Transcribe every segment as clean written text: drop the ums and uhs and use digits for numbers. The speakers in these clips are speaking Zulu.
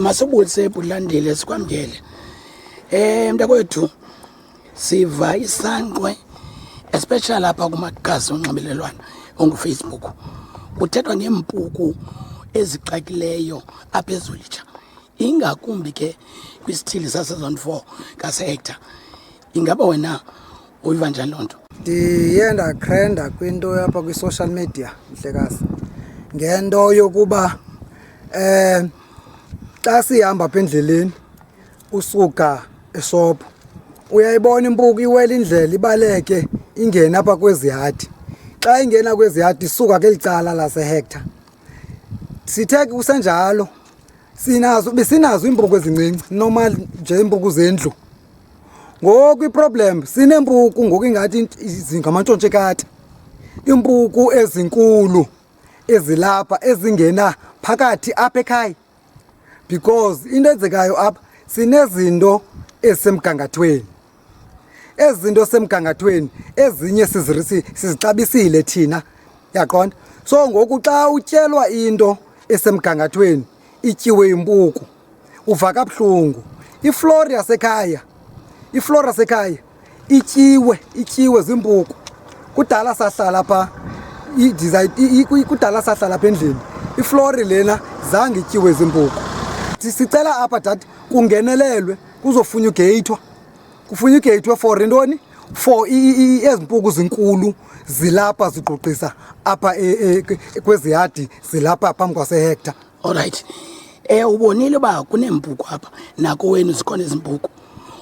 masibulise ebulandile sikwamkele. Mntakwethu siva isankwe especially lapha kumagazi onxibelelwano ongu-Facebook. Kuthethwa ngempuku ezixakileyo apha eZwelitsha. Ingakumbi ke kwisithili sase-Zone 4 kaSehector. Ingaba wena uyiva njani loo nto? Ndiye ndakrenda kwinto yapha kwi-social media mhlekazi ngento yokuba xa sihamba apha endleleni usuka eShophu uyayibona impuku iwela indlela ibaleke ingena apha kwezi yadi. Xa ingena kwezi yadi isuka kweli cala laseHector. Sithe kusenjalo besinazo impuku ezincinci normal nje impuku zendlu. Ngoku iproblem sinempuku ngoku ingathi zingamantshontshe impuku ezinkulu ezilapha ezingena phakathi apha ekhaya because into enzekayo apha sinezinto ezisemgangathweni. Ezi zinto semgangathweni ezinye sizixabisile thina yaqonda. So ngoku xa utyelwa into esemgangathweni ityiwe impuku uva kabuhlungu. Iflora yasekhaya ityiwe zimpuku. Kudala sahlala pha kudala sahlala apha endlini iflora lena zange ityiwe zimpuku. Sicela apha dad kungenelelwe kuzofunyugeyithwa. Kufunyugeyithwe for intoni? For ezimpuku zinkulu zilapha ziqoqisa apha kwezi yadi zilapha phambi kwaseHector. Alright. Ubonile uba kunempuku apha nako wenu zikhona izimpuku.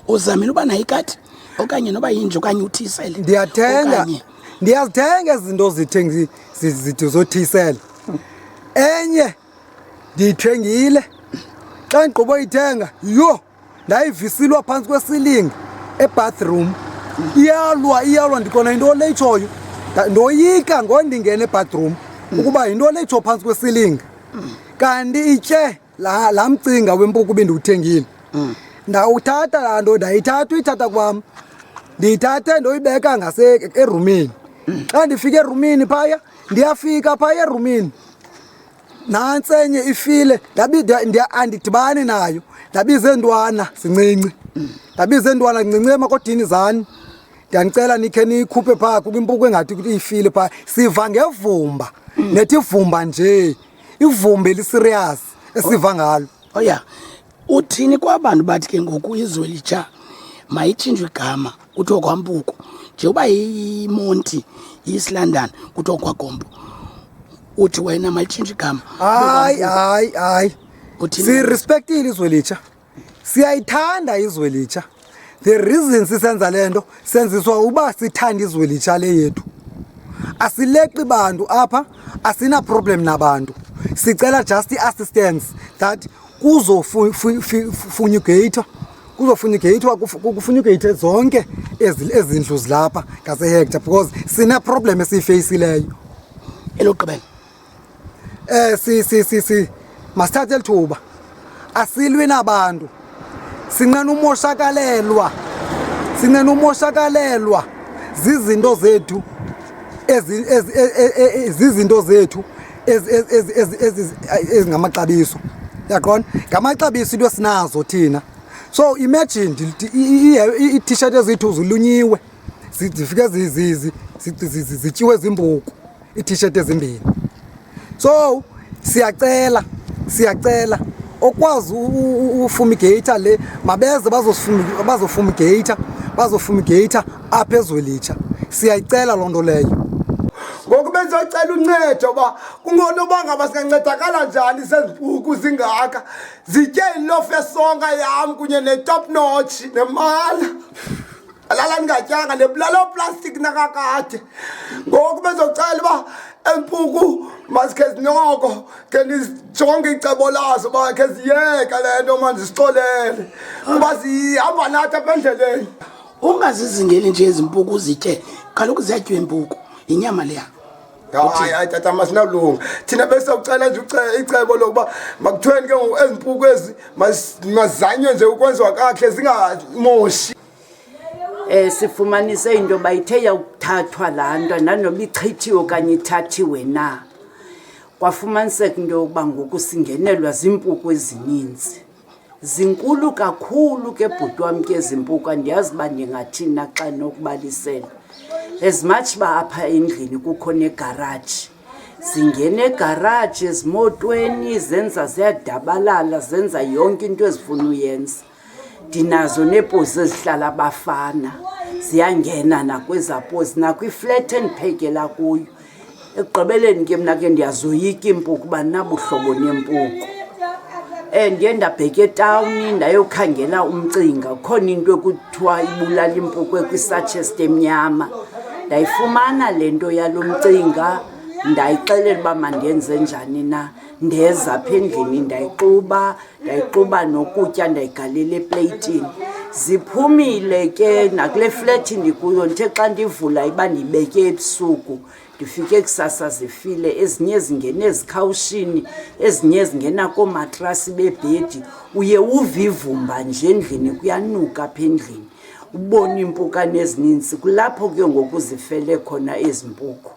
Uzamile uba nayo ikati okanye noba yinje okanye uthisele? Ndiyazithenga izinto zithi zothisela. Enye ndiyithengile. Xa ndigqiba uyithenga ndayivisilwa phantsi kwesilingi ebathroom. Iyalwa ndikona into leyitshoyo. Ndoyika ngondingena ebathroom ukuba yinto leyitsho phantsi kwesilingi. Kanti itye laa mcinga wempuku bendiwuthengile. Ndawuthatha laa nto uyithatha kwam. Ndiyithathe ndoyibeka erumini. Xa ndifika erumini phaya ndiyafika phaya erumini nantsi enye ifile andidibani nayo. Ndabiza eentwana zincinci. Emakodini zani. Ndiyanicela nikhe niyikhuphe phaa kwimpuku engathi ifile phaa. Siva ngevumba. Nethi ivumba nje. Ivumba eliserious esiva ngalo. Oya. Uthini kwabantu bathi ke ngoku iZwelitsha mayitshintshwe igama kuthiwa kwaMpuku. Nje uba yiMonti yiSlandani kuthiwa kwaGompo. Uthi wena mayitshintshwe igama. Hayi. Sirespectile iZwelitsha. Siyayithanda iZwelitsha. The reason sisenza lento senziswa uba sithanda iZwelitsha le yethu. Asileqi bantu apha, asina problem nabantu. Sicela just assistance that kuzofunyugeyithwa kufunyugeyithe zonke ezindlu zilapha ngaseHector because sina problem esiyifeyisileyo. Elokugqibela. Masithathe lithuba. Asilwi nabantu. Sinqena umoshakalelwa zizinto zethu ezingamaxabiso. Yaqona? Ngamaxabiso into esinazo thina. So imagine i-t-shirt ezethu zilunyiwe. Zifike zityiwe zimpuku. I-t-shirt ezimbini. So siyacela okwazi ufumigate le mabeze bazofumigate apha eZwelitsha. Siyayicela loo nto leyo. Ngoku benzocela uncedo ba kungonoba ngaba singancedakala njani sezimpuku zingaka zitye ilofu esonka yam kunye ne-top notch nemala alala ndingatyanga nebulala oplastic nakakade. Ngoku benzocela uba empuku masikhe zinoko ke ndijonge icebo lazo uba khe ziyeka le nto manje zixolele kuba zihamba nathi apha endleleni. Ungazizingeli nje ezimpuku uzitye kaloku ziyatyiwa impuku inyama leya. Hayi tata masinalunga thina bese ucela nje icebo lokuba makuthweni ke ezimpuku ezi mazanywe nje ukwenziwa kahle zingamoshi. Sifumanise into bayithe yakuthathwa laa nto nanoba ichithiwe okanye ithathiwe na. Kwafumaniseka into yokuba ngoku singenelwa ziimpuku ezininzi. zinkulu kakhulu ke bhuti wam ke zimpuku, andiyazi uba ndingathini na xa nokubalisela. As much uba apha endlini kukho negaraji, zingena egaraji ezimotweni zenza ziyadabalala, zenza yonke into ezifuna uyenza. Ndinazo neepozi ezihlala abafana, ziyangena nakweza pozi, nakwiflat endiphekela kuyo. Ekugqibeleni ke mna ke ndiyazoyika iimpuku uba nabuhlobo nempuku. Ndiye ndabheka etawuni ndayokhangela umcinga, khona into ekuthiwa ibulala impuku ekwisachest emnyama. Ndayifumana le nto yalo mcinga, ndayixelela uba mandenze njani na. Ndeza apha endlini ndayixuba nokutya ndayigalela epleyitini. Ziphumile ke nakule flat ndikuyo, ndithe xa ndivula iba ndibeke ebusuku, ndifike kusasa zifile. Ezinye zingena ezikhawushini, ezinye zingena koomatrasi bebhedi. Uye uve ivumba nje endlini, kuyanuka apha endlini, ubone iimpukane ezininzi. Kulapho ke ngoku zifele khona ezi mpuku.